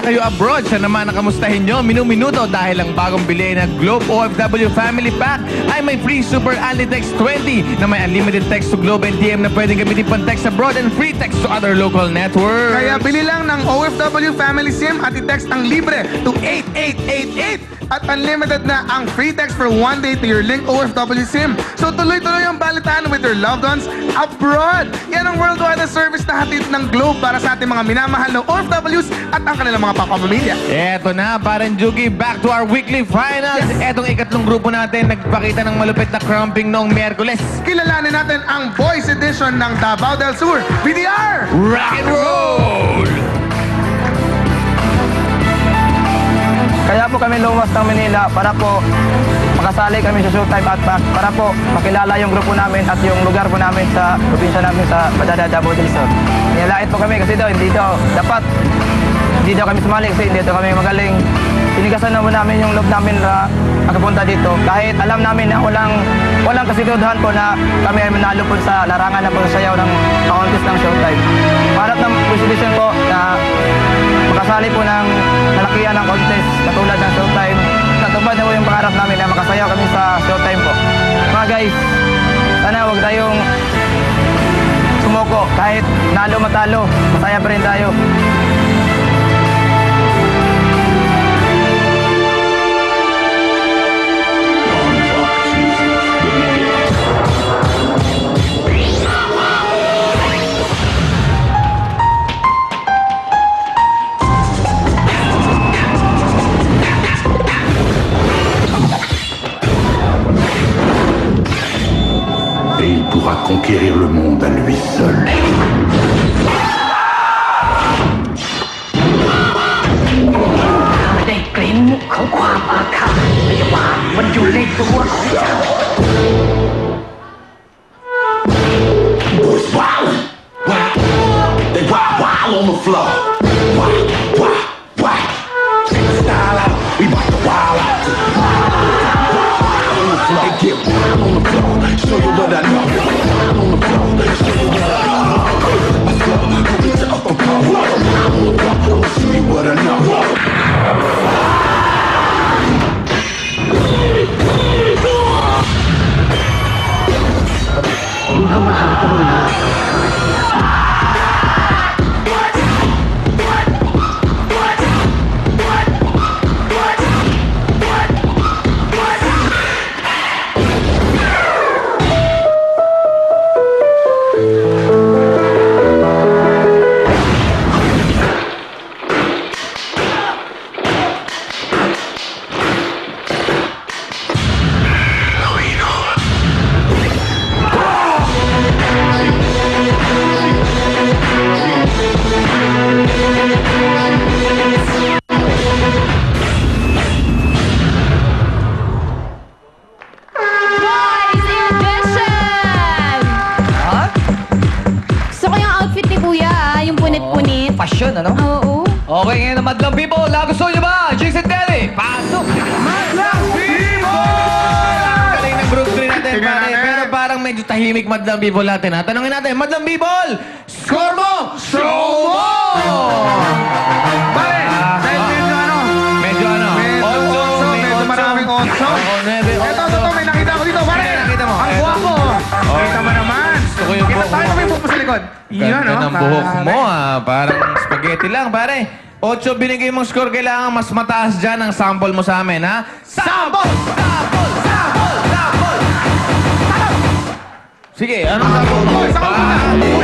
kayo abroad, siya naman ang kamustahin nyo minuminuto dahil ang bagong bili na Globe OFW Family Pack ay may free Super Unli Text 20 na may unlimited text to Globe and TM na pwedeng gamitin pang text abroad and free text to other local networks. Kaya bili lang ng OFW Family SIM at i-text ang libre to 8888 at unlimited na ang free text for 1 day to your Link OFW SIM. So tuloy-tuloy ang balitaan with your loved ones abroad. Yan ang worldwide na service na hatid ng Globe para sa ating mga minamahal na OFWs at ang kanilang mga papamamilya. Eto na, parang Jugi, back to our weekly finals. Etong ikatlong grupo natin, nagpakita ng malupit na cramping noong Miyerkules. Kilalanin natin ang Boys Edition ng Davao del Sur, BDR! Rock and roll! Kaya po kami lumas ng Manila para po makasali kami sa Showtime at para po makilala yung grupo namin at yung lugar po namin sa probinsya namin sa Davao del Sur. Nilait po kami kasi hindi daw kami sumali kasi hindi daw kami magaling. Sinigasan naman namin yung loob namin na makapunta dito. Kahit alam namin na walang kasiguraduhan po na kami ay manalo po sa larangan na pagsasayaw ng contest ng Showtime. Pangarap ng position po na makasali po ng malakihan ng contest katulad ng Showtime. Natupad na po yung pangarap namin na makasayaw kami sa Showtime po. Mga guys, sana huwag tayong sumuko. Kahit nalo matalo, masaya pa rin tayo. Et il pourra conquérir le monde à lui seul. Boys wild, wow, they wild on the floor. Wow, style out, we bout to wild out. On the floor, they get wild on the floor. Show you what I know. Wild on the floor, show you what I know. I flow, go get your upper car. Wild on the floor, show you what I know. Pasyon, ano? Oo. Okay, ngayon ang Madlang People. Gusto nyo ba? Jason Telly, pasok! Madlang People! Galing ng group 3 natin, Tingnan pare. natin. Pero parang medyo tahimik Madlang People natin, ha? Tanungin natin, Madlang People, score mo! Show mo! Pare, dahil medyo medyo maraming otso. Ito, may nakita ko dito, pare. Nakita mo. Ang Eto. guwapo. Kita mo naman. Gusto ko yung Kita buhok tayo mo. may buhok mo sa likod. Iyon, Ganda ng buhok mo, ha? Parang spaghetti lang, pare. 8 binigay mong score, kailangan mas mataas dyan ang sample mo sa amin, ha? Sample! Sample! Sample! Sample! Sige, anong sample mo?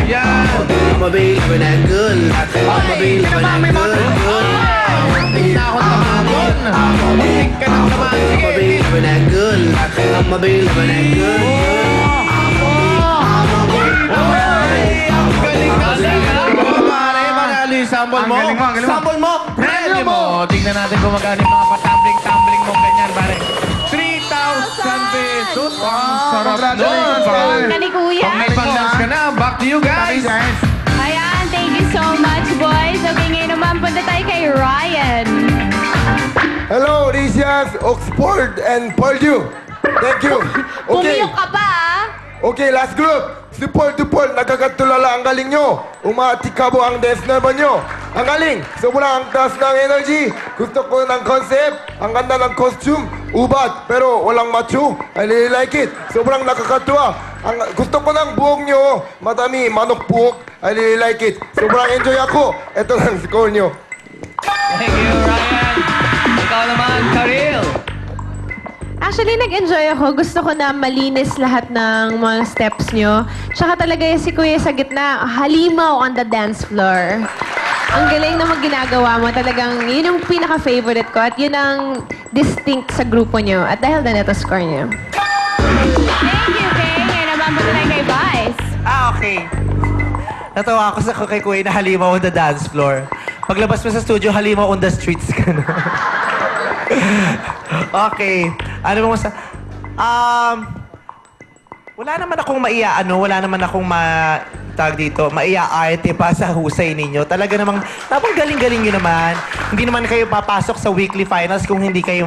Yan! I'm a baby for that good. I'm a baby for that good. Hindi na ako tamamon. Hindi ka nang naman. I'm a Sige, baby for that good. I'm a baby for that good. Ay, ang galing na pare, manalo yung sample mo. Ang galing mo, ang galing mo. Sample mo, premyo mo. mo. Tingnan natin kung magkano yung mga patambling-tambling mo ganyan, pare. 3,000 pesos. Ang sarap nun, Congratulations, pare. pare. Gani kuya. Pag may pang-dance ka na, back to you guys. Guys. Ayan, thank you so much, boys. Okay, ngayon naman punta tayo kay Ryan. Hello, this is Oxford and Purdue. Thank you. Okay, Pumiyok ka pa, ah. okay, last group. Si Paul to Paul, nagkakatulala ang galing nyo. Umatikabo ang dance naman nyo. Ang galing! Sobrang ang taas ng energy. Gusto ko ng concept. Ang ganda ng costume. Ubat, pero walang macho. I really like it. Sobrang nakakatuwa. Gusto ko ng buhok nyo. Madami, manok buhok. I really like it. Sobrang enjoy ako. Ito lang score nyo. Thank you, Ryan. Ikaw naman, Karil. Actually, nag-enjoy ako. Gusto ko na malinis lahat ng mga steps nyo. Tsaka talaga yung si Kuya sa gitna, halimaw on the dance floor. Ang galing naman ginagawa mo. Talagang yun yung pinaka-favorite ko at yun ang distinct sa grupo nyo. At dahil na ito score nyo. Thank you, Kay. Ngayon naman punta tayo kay Vice. Okay. Natawa ako sa kay Kuya na halimaw on the dance floor. Paglabas mo sa studio, halimaw on the streets ka na. Okay. Ano mo sa... wala naman akong wala naman akong maiaarte pa sa husay ninyo. Talaga namang galing-galing nyo naman. Hindi naman kayo papasok sa weekly finals kung hindi kayo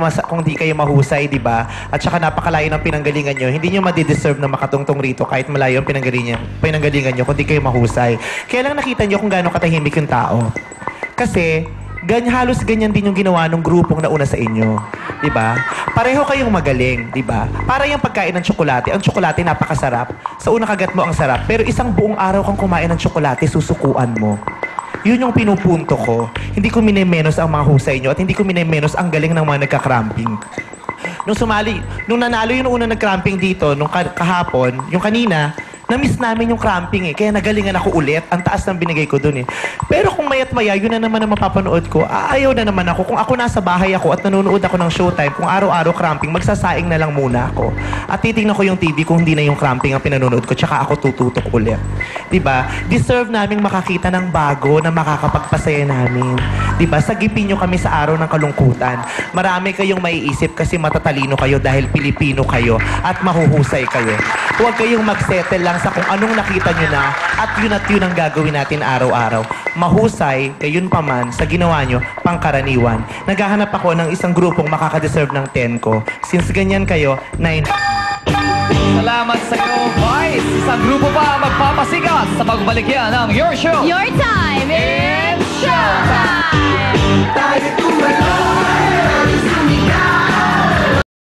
mahusay, di ba? At saka napakalayo ng pinanggalingan nyo. Hindi nyo madideserve na makatungtong rito kahit malayo ang pinanggalingan nyo kung hindi kayo mahusay. Kaya lang nakita nyo kung gaano katahimik yung tao. Kasi, halos ganyan din yung ginawa ng grupong nauna sa inyo. Diba? Pareho kayong magaling, diba? Para yung pagkain ng tsokolate. Ang tsokolate napakasarap. Sa unang kagat mo ang sarap. Pero isang buong araw kang kumain ng tsokolate, susukuan mo. Yun yung pinupunto ko. Hindi ko minemenos ang mga husay nyo at hindi ko minemenos ang galing ng mga nagka-cramping. Nung nanalo yung una nag-cramping dito, nung kahapon, yung kanina, na-miss namin yung cramping eh. Kaya nagalingan ako ulit. Ang taas ng binigay ko dun eh. Pero kung mayat maya, yun na naman ang mapapanood ko. Ayaw na naman ako. Kung ako nasa bahay ako at nanonood ako ng showtime, kung araw-araw cramping, magsasaing na lang muna ako. At titignan ko yung TV kung hindi na yung cramping ang pinanonood ko. Tsaka ako tututok ulit. Diba? Deserve naming makakita ng bago na makakapagpasaya namin. Diba? Sagipin nyo kami sa araw ng kalungkutan. Marami kayong maiisip kasi matatalino kayo dahil Pilipino kayo at mahuhusay kayo. Huwag kayong magsettle lang sa kung anong nakita nyo na at yun ang gagawin natin araw-araw. Mahusay, gayon pa man, sa ginawa nyo, pangkaraniwan. Naghahanap ako ng isang grupong makakadeserve ng 10 ko. Since ganyan kayo, 9... Salamat sa iyo, Vice. Isang grupo pa ang magpapasikat sa pagbalik yan ng Your Show. Your time is showtime! Tayo tumalaw